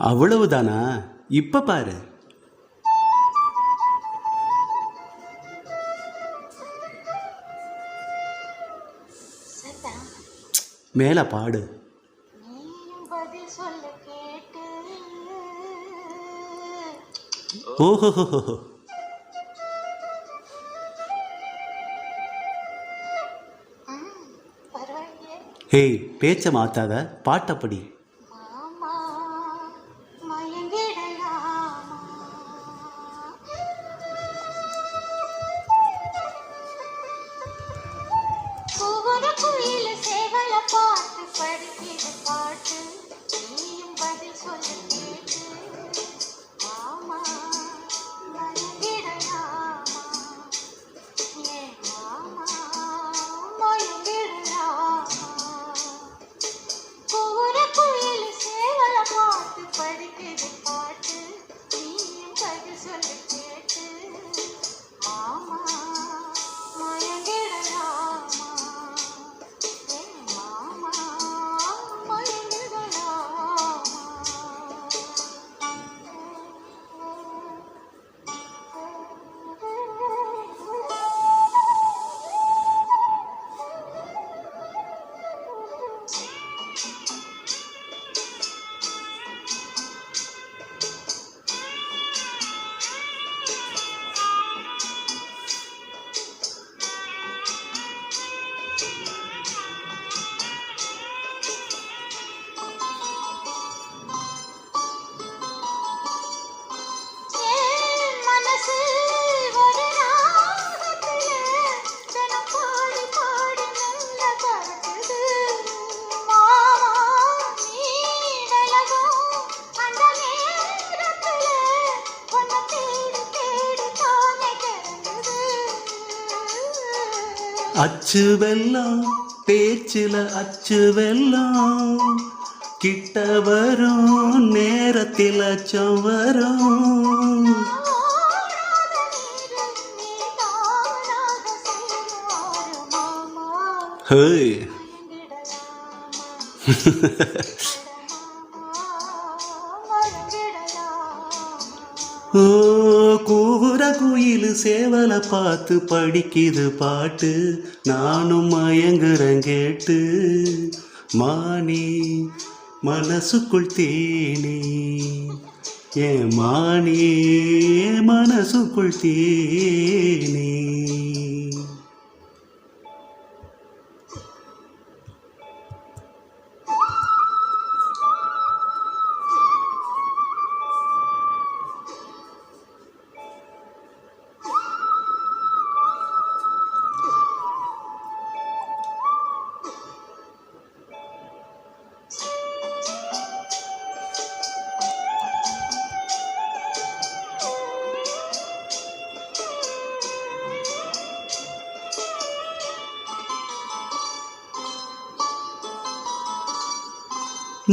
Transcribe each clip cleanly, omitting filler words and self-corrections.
அவ்வளவுதானா? இப்ப பாரு. மேல பாடு. ஓஹோ. ஹே, பேச்ச மாத்தாத, பாட்டப்படி. அச்சு வெல்லம் பேச்சில அச்சு வெல்லம் கிட்ட வரும் நேரத்தில் அச்சம் வரும். ஹேய் ஓ, கூவுற குயிலு சேவலை பார்த்து படிக்குது பாட்டு, நானும் மயங்குறேன் கேட்டு. மானே மனசுக்குள் தேனே, ஏன் மானே மனசுக்குள் தேனே.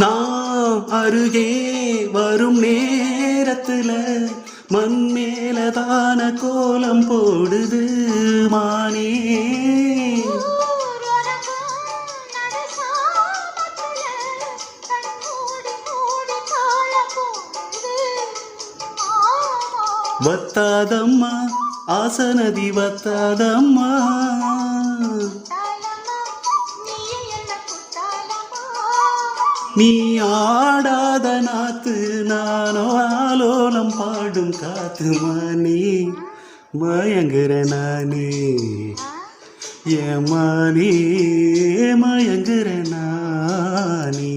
நாம் அருகே வரும் நேரத்துல மண் மேலதான கோலம் போடுது மானே. வத்தாதம்மா ஆசனதி வத்தாதம்மா, நீ ஆடாத நாத்து நானோ ஆலோலம் பாடும் காத்து. மானே மயங்குற நானே, ஏமானே மயங்குற நானே.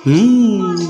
ம்